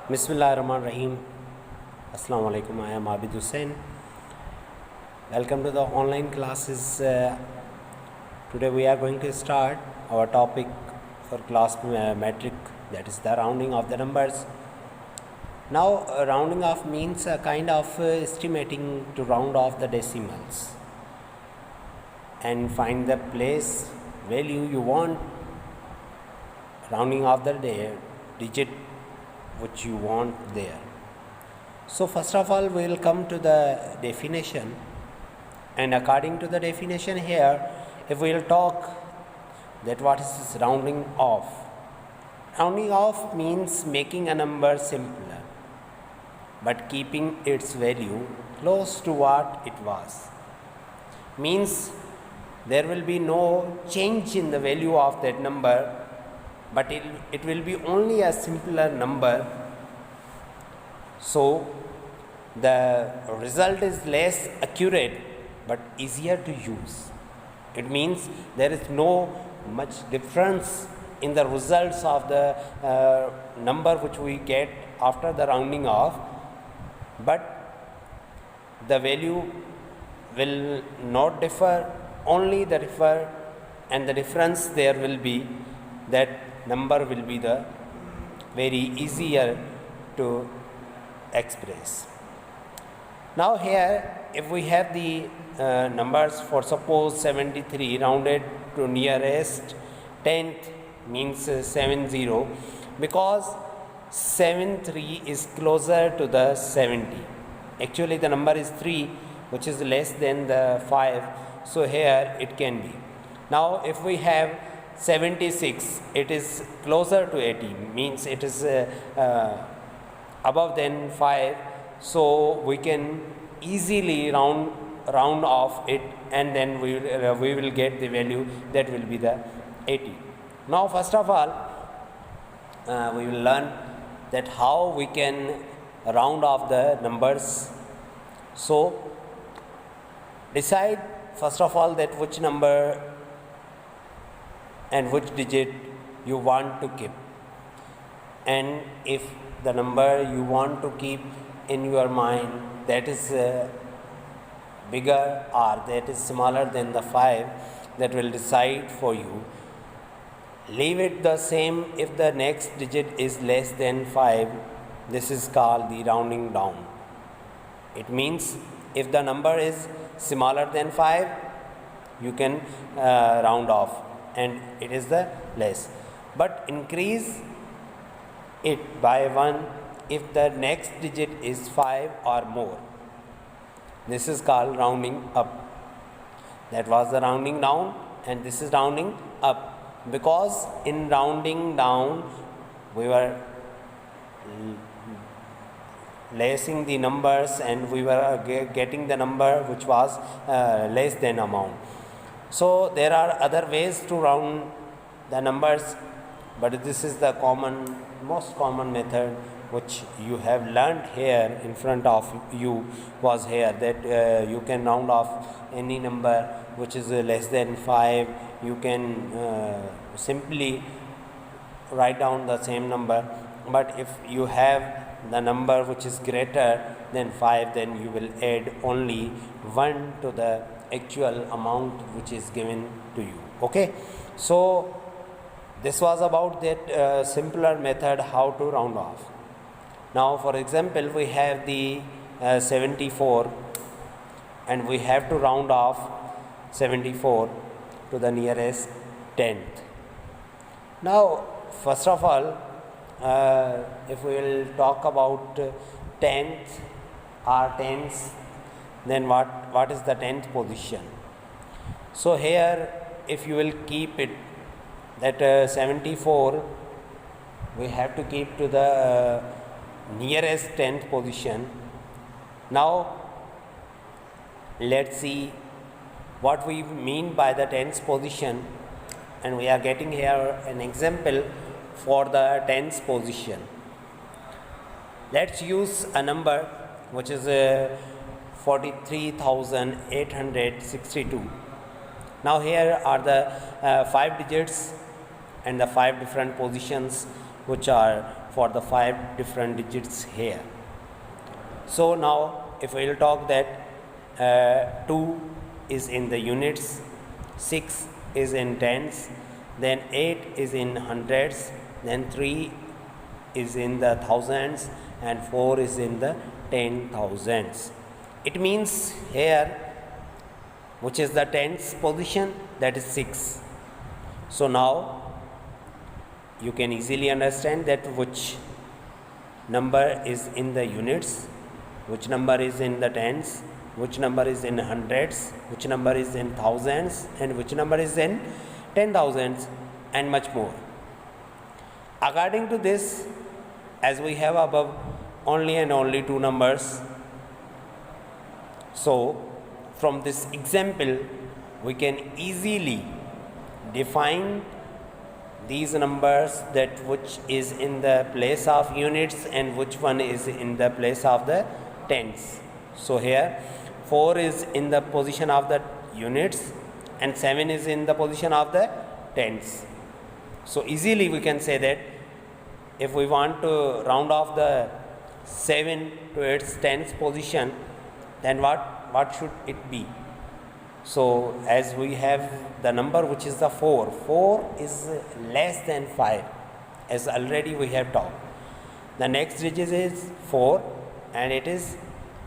Bismillahirrahmanirrahim. Assalamu alaikum. I am Aabid Hussain. Welcome to the online classes. Today we are going to start our topic for class metric, that is the rounding of the numbers. Now, rounding off means a kind of estimating to round off the decimals and find the place value you want, rounding off the digit which you want there. So first of all we will come to the definition, and according to the definition here, if we will talk that what is this rounding off. Rounding off means making a number simpler but keeping its value close to what it was. Means there will be no change in the value of that number, but it will be only a simpler number, so the result is less accurate but easier to use. It means there is no much difference in the results of the number which we get after the rounding off, but the value will not differ, only the differ, and the difference there will be that number will be the very easier to express. Now here if we have the numbers, for suppose 73 rounded to nearest tenth means 70, because 73 is closer to the 70. Actually the number is 3 which is less than the 5, so here it can be. Now if we have 76, it is closer to 80, means it is above than 5, so we can easily round off it, and then we will get the value that will be the 80. Now first of all we will learn that how we can round off the numbers. So decide first of all that which number and which digit you want to keep, and if the number you want to keep in your mind that is bigger or that is smaller than the 5, that will decide for you. Leave it the same if the next digit is less than 5. This is called the rounding down. It means if the number is smaller than 5, you can round off and it is the less, but increase it by 1 if the next digit is 5 or more. This is called rounding up. That was the rounding down, and this is rounding up, because in rounding down we were lessing the numbers and we were getting the number which was less than amount. So there are other ways to round the numbers, but this is the most common method which you have learned here in front of you was here, that you can round off any number which is less than 5. You can simply write down the same number, but if you have the number which is greater than 5, then you will add only 1 to the actual amount which is given to you. Okay, so this was about that simpler method how to round off. Now for example we have the 74, and we have to round off 74 to the nearest tenth. Now first of all if we will talk about tenth or tens, then what is the 10th position? So here if you will keep it that 74, we have to keep to the nearest 10th position. Now let's see what we mean by the 10th position, and we are getting here an example for the 10th position. Let's use a number which is 43,862. Now here are the 5 digits and the 5 different positions which are for the 5 different digits here. So now if we will talk that 2 is in the units, 6 is in tens, then 8 is in hundreds, then 3 is in the thousands, and 4 is in the 10,000s. It means here, which is the tens position, that is 6. So now you can easily understand that which number is in the units, which number is in the tens, which number is in hundreds, which number is in thousands, and which number is in 10,000s, and much more. According to this, as we have above only and only 2 numbers, so from this example we can easily define these numbers, that which is in the place of units and which one is in the place of the tens. So here 4 is in the position of the units and 7 is in the position of the tens. So easily we can say that if we want to round off the 7 to its tens position, then what should it be? So as we have the number which is the 4 is less than 5, as already we have talked. The next digit is 4 and it is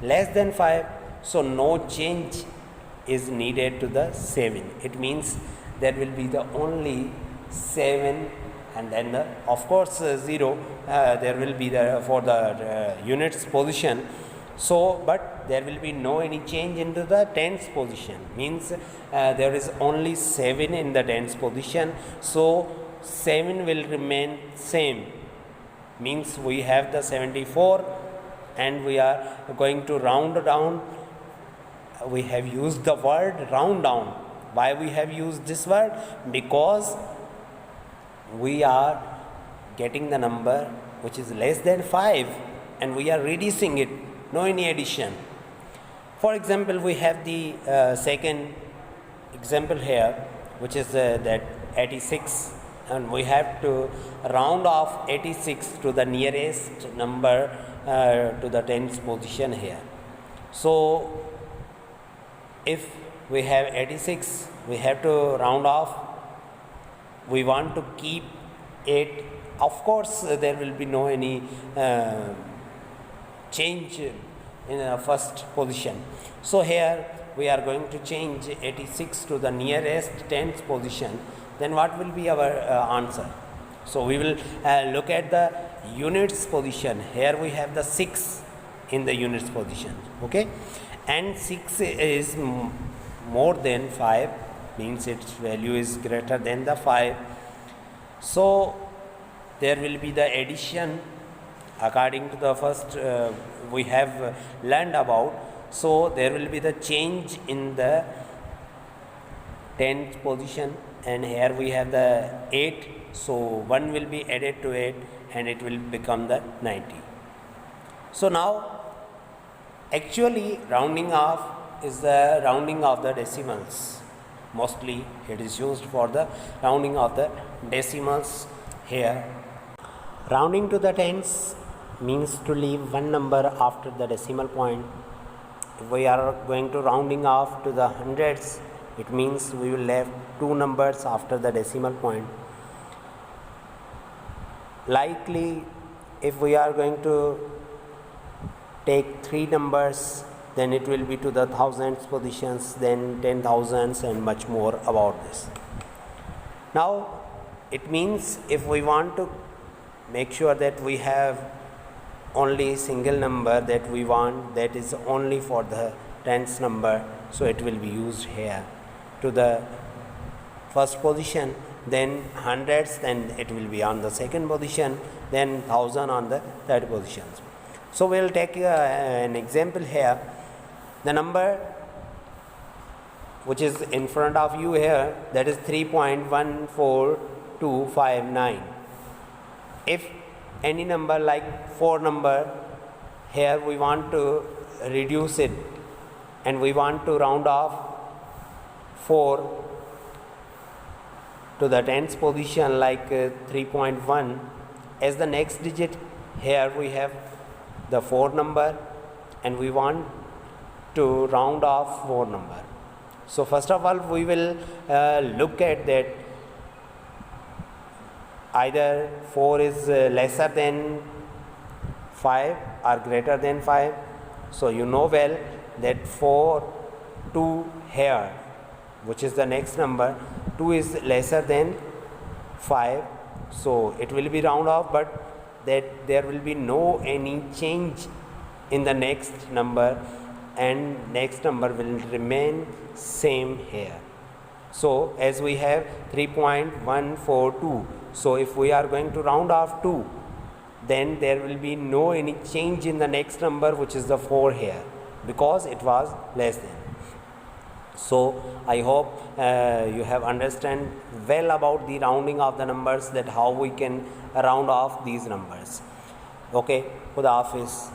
less than 5, so no change is needed to the 7. It means there will be the only 7 and then of course 0 there will be the for the units position. So but there will be no any change into the tens position, means there is only 7 in the tens position, so 7 will remain same, means we have the 74 and we are going to round down. We have used the word round down. Why we have used this word? Because we are getting the number which is less than 5 and we are reducing it, no any addition. For example, we have the second example here, which is that 86, and we have to round off 86 to the nearest number to the tens position here. So if we have 86, we have to round off. We want to keep it. Of course, there will be no any change in the first position. So here we are going to change 86 to the nearest tens position. Then what will be our answer? So we will look at the units position. Here we have the 6 in the units position, okay, and 6 is more than 5, means its value is greater than the 5. So there will be the addition according to the first we have learned about. So there will be the change in the tens position, and here we have the 8, so 1 will be added to it and it will become the 90. So now actually rounding off is the rounding of the decimals. Mostly it is used for the rounding of the decimals here. Rounding to the tens means to leave one number after the decimal point. If we are going to rounding off to the hundreds, it means we will leave 2 numbers after the decimal point. Likely, if we are going to take 3 numbers, then it will be to the thousands positions, then 10,000s, and much more about this. Now it means if we want to make sure that we have only single number that we want, that is only for the tens number, so it will be used here to the first position, then hundreds, then it will be on the second position, then thousand on the third position. So we will take an example here. The number which is in front of you here, that is 3.14259. If any number like 4 number, here we want to reduce it and we want to round off 4 to the tens position like 3.1, as the next digit, here we have the 4 number and we want to round off 4 number. So first of all we will look at that either 4 is lesser than 5 or greater than 5. So you know well that 4, 2 here, which is the next number, 2 is lesser than 5, so it will be round off, but that there will be no any change in the next number and next number will remain same here. So as we have 3.142, so if we are going to round off 2, then there will be no any change in the next number, which is the 4 here, because it was less than. So I hope you have understand well about the rounding of the numbers, that how we can round off these numbers. Okay, Khuda Hafiz.